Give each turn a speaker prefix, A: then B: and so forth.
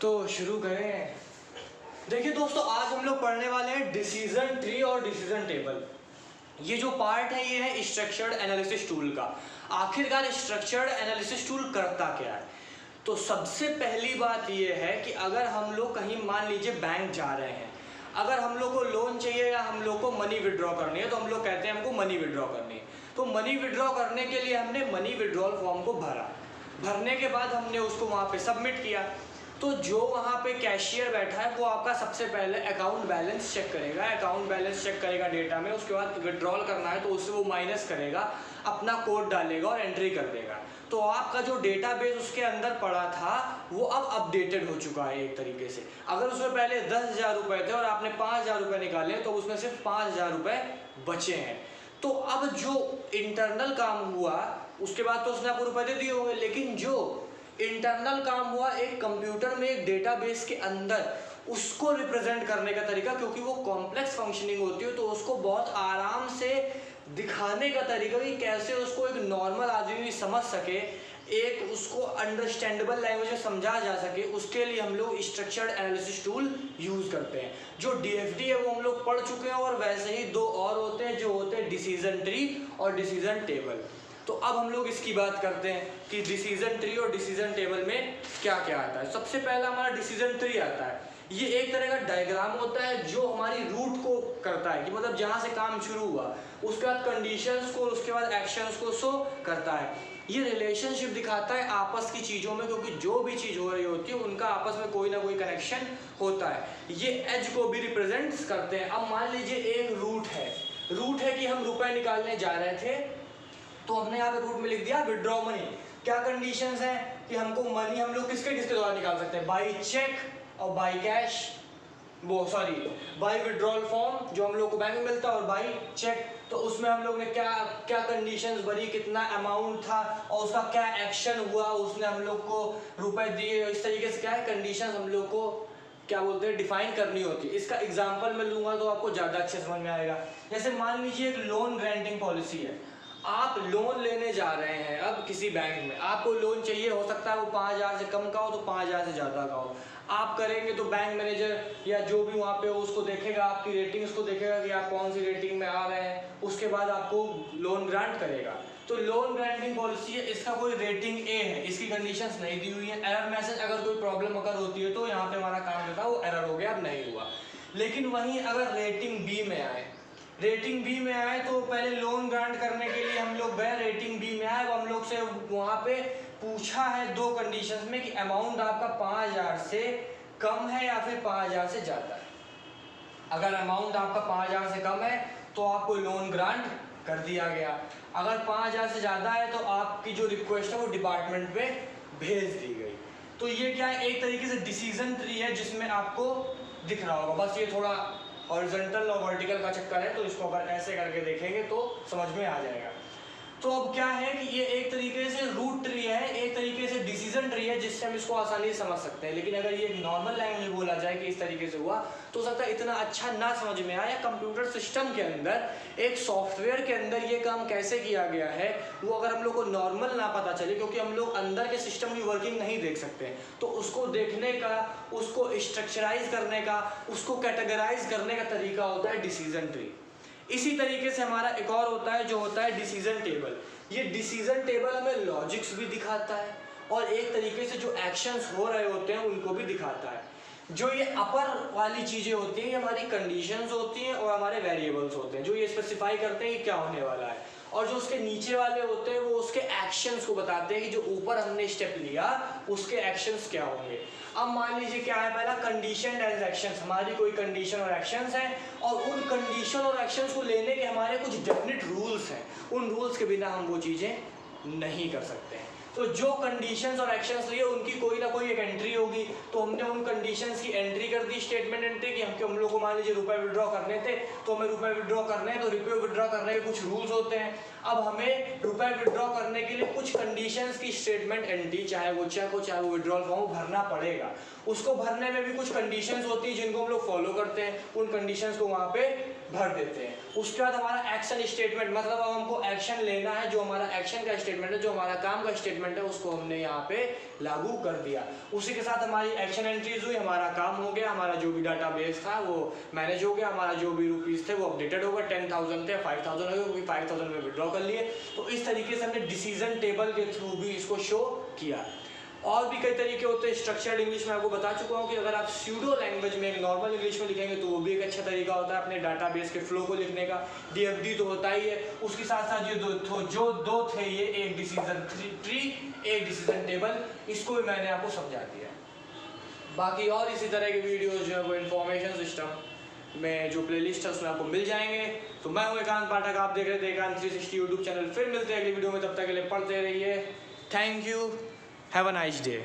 A: तो शुरू करें। देखिए दोस्तों, आज हम लोग पढ़ने वाले हैं डिसीजन ट्री और डिसीजन टेबल। ये जो पार्ट है ये है स्ट्रक्चर्ड एनालिसिस टूल का। आखिरकार स्ट्रक्चर्ड एनालिसिस टूल करता क्या है? तो सबसे पहली बात ये है कि अगर हम लोग कहीं मान लीजिए बैंक जा रहे हैं, अगर हम लोग को लोन चाहिए या हम लोग को मनी विड्रॉ करनी है, तो हम लोग कहते हैं हमको मनी विड्रॉ करनी है। तो मनी विड्रॉ करने के लिए हमने मनी विड्रॉल फॉर्म को भरने के बाद हमने उसको वहाँ पे सबमिट किया। तो जो वहाँ पे कैशियर बैठा है वो आपका सबसे पहले अकाउंट बैलेंस चेक करेगा डेटा में। उसके बाद विड्रॉल करना है तो उससे वो माइनस करेगा, अपना कोड डालेगा और एंट्री कर देगा। तो आपका जो डेटाबेस उसके अंदर पड़ा था वो अब अपडेटेड हो चुका है एक तरीके से। अगर उसमें पहले 10,000 रुपये थे और आपने 5,000 रुपये निकाले तो उसमें सिर्फ 5,000 रुपये बचे हैं। तो अब जो इंटरनल काम हुआ उसके बाद तो उसने आपको रुपये दे दिए होंगे, लेकिन जो इंटरनल काम हुआ एक कंप्यूटर में एक डेटाबेस के अंदर, उसको रिप्रेजेंट करने का तरीका, क्योंकि वो कॉम्प्लेक्स फंक्शनिंग होती है तो उसको बहुत आराम से दिखाने का तरीका कि कैसे उसको एक नॉर्मल आदमी भी समझ सके, एक उसको अंडरस्टैंडेबल लैंग्वेज में समझा जा सके, उसके लिए हम लोग स्ट्रक्चर्ड एनालिसिस टूल यूज़ करते हैं। जो डीएफडी है वो हम लोग पढ़ चुके हैं, और वैसे ही दो और होते हैं जो होते हैं डिसीजन ट्री और डिसीजन टेबल। तो अब हम लोग इसकी बात करते हैं कि डिसीजन ट्री और डिसीजन टेबल में क्या क्या आता है। सबसे पहला हमारा डिसीजन ट्री आता है। ये एक तरह का डायग्राम होता है जो हमारी रूट को करता है, कि मतलब जहाँ से काम शुरू हुआ उसके बाद कंडीशंस को, उसके बाद एक्शंस को शो करता है। ये रिलेशनशिप दिखाता है आपस की चीज़ों में, क्योंकि जो भी चीज़ हो रही होती है उनका आपस में कोई ना कोई कनेक्शन होता है। ये एज को भी रिप्रेजेंट्स करते हैं। अब मान लीजिए एक रूट है कि हम रुपए निकालने जा रहे थे, तो हमने यहाँ पे रूट में लिख दिया विड्रॉ मनी। क्या कंडीशंस हैं कि हमको मनी हम लोग किसके द्वारा निकाल सकते हैं? बाई चेक और by cash, by withdrawal form जो हम लोग को बैंक में मिलता है, और बाई चेक। तो उसमें हम लोग ने क्या क्या कंडीशंस भरी, कितना अमाउंट था और उसका क्या एक्शन हुआ, उसने हम लोग को रुपए दिए। इस तरीके से क्या है, कंडीशंस हम लोग को क्या बोलते हैं, डिफाइन करनी होती है। इसका एग्जाम्पल मैं लूँगा तो आपको ज़्यादा अच्छे समझ में आएगा। जैसे मान लीजिए एक लोन ग्रांटिंग पॉलिसी है, आप लोन लेने जा रहे हैं अब किसी बैंक में, आपको लोन चाहिए, हो सकता है वो 5,000 से कम का हो तो 5,000 से ज़्यादा का हो। आप करेंगे तो बैंक मैनेजर या जो भी वहाँ पे हो उसको देखेगा, आपकी रेटिंग्स को देखेगा कि आप कौन सी रेटिंग में आ रहे हैं, उसके बाद आपको लोन ग्रांट करेगा। तो लोन ग्रांटिंग पॉलिसी है, इसका कोई रेटिंग ए है, इसकी कंडीशंस नहीं दी हुई है। एरर मैसेज अगर कोई प्रॉब्लम अगर होती है तो यहाँ पे हमारा काम जो था वो एरर हो गया, अब नहीं हुआ। लेकिन वहीं अगर रेटिंग बी में आए तो पहले लोन ग्रांट करने के लिए हम लोग गए, रेटिंग बी में आए, हम लोग से वहाँ पे पूछा है दो कंडीशंस में कि अमाउंट आपका 5,000 से कम है या फिर 5,000 से ज़्यादा है। अगर अमाउंट आपका 5,000 से कम है तो आपको लोन ग्रांट कर दिया गया। अगर 5,000 से ज़्यादा है तो आपकी जो रिक्वेस्ट है वो डिपार्टमेंट पे भेज दी गई। तो ये क्या है, एक तरीके से डिसीजन ट्री है जिसमें आपको दिख रहा होगा। बस ये थोड़ा हॉरिजॉन्टल और वर्टिकल का चक्कर है, तो इसको अगर ऐसे करके देखेंगे तो समझ में आ जाएगा। तो अब क्या है कि ये एक तरीके से रूट ट्री है, एक तरीके से डिसीजन ट्री है, जिससे हम इसको आसानी से समझ सकते हैं। लेकिन अगर ये नॉर्मल लैंग्वेज में बोला जाए कि इस तरीके से हुआ तो हो सकता है इतना अच्छा ना समझ में आए, या कंप्यूटर सिस्टम के अंदर, एक सॉफ्टवेयर के अंदर ये काम कैसे किया गया है वो अगर हम लोग को नॉर्मल ना पता चले, क्योंकि हम लोग अंदर के सिस्टम की वर्किंग नहीं देख सकते, तो उसको देखने का, उसको स्ट्रक्चराइज करने का, उसको कैटेगराइज करने का तरीका होता है डिसीजन ट्री। इसी तरीके से हमारा एक और होता है जो होता है डिसीजन टेबल। ये डिसीजन टेबल हमें लॉजिक्स भी दिखाता है और एक तरीके से जो एक्शंस हो रहे होते हैं उनको भी दिखाता है। जो ये अपर वाली चीज़ें होती हैं ये हमारी कंडीशंस होती हैं और हमारे वेरिएबल्स होते हैं जो ये स्पेसिफाई करते हैं कि क्या होने वाला है, और जो उसके नीचे वाले होते हैं वो उसके एक्शंस को बताते हैं कि जो ऊपर हमने स्टेप लिया उसके एक्शंस क्या होंगे। अब मान लीजिए क्या है, पहला कंडीशन एंड एक्शंस। हमारी कोई कंडीशन और एक्शंस हैं और उन कंडीशन और एक्शंस को लेने के हमारे कुछ डेफिनेट रूल्स हैं, उन रूल्स के बिना हम वो चीज़ें नहीं कर सकते हैं। तो जो कंडीशंस और एक्शंस लिए उनकी कोई ना कोई एक एंट्री होगी, तो हमने उन कंडीशंस की एंट्री कर दी, स्टेटमेंट एंट्री की। हम लोग को मान लीजिए रुपए विड्रॉ करने थे, तो हमें रुपए विड्रॉ करने हैं, तो रुपए विड्रॉ करने के कुछ रूल्स होते हैं। अब हमें रुपए विड्रॉ करने के लिए कुछ कंडीशंस की स्टेटमेंट एंट्री, चाहे वो चेक हो चाहे वो विड्रॉल फॉर्म, भरना पड़ेगा। उसको भरने में भी कुछ कंडीशंस होती है जिनको हम लोग फॉलो करते हैं, उन कंडीशंस को वहाँ पे भर देते हैं। उसके बाद हमारा एक्शन स्टेटमेंट, मतलब अब हमको एक्शन लेना है, जो हमारा एक्शन का स्टेटमेंट है, जो हमारा काम का स्टेटमेंट है, उसको हमने यहाँ पे लागू कर दिया। उसी के साथ हमारी एक्शन एंट्रीज हुई, हमारा काम हो गया, हमारा जो भी डाटाबेस था वो मैनेज हो गया, हमारा जो भी रुपीस थे वो अपडेटेड हो गए, 10,000 थे 5,000 हो गए, क्योंकि 5,000 में विड्रॉ कर लिए। तो इस तरीके से हमने डिसीजन टेबल के थ्रू भी इसको शो किया। और भी कई तरीके होते हैं। स्ट्रक्चर्ड इंग्लिश में आपको बता चुका हूँ कि अगर आप स्यूडो लैंग्वेज में एक नॉर्मल इंग्लिश में लिखेंगे तो वो भी एक अच्छा तरीका होता है अपने डाटाबेस के फ्लो को लिखने का। डीएफडी तो होता ही है, उसके साथ साथ ये दो थे ये, एक डिसीजन ट्री, एक डिसीजन टेबल, इसको भी मैंने आपको समझा दिया। बाकी और इसी तरह के वीडियोज जो है वो इन्फॉर्मेशन सिस्टम में जो प्लेलिस्ट है उसमें आपको मिल जाएंगे। तो मैं हूँ एकांत पाठक, आप देख रहे थे एकांत 360 यूट्यूब चैनल। फिर मिलते हैं अगली वीडियो में, तब तक के लिए पढ़ते रहिए। Thank you, have a nice day.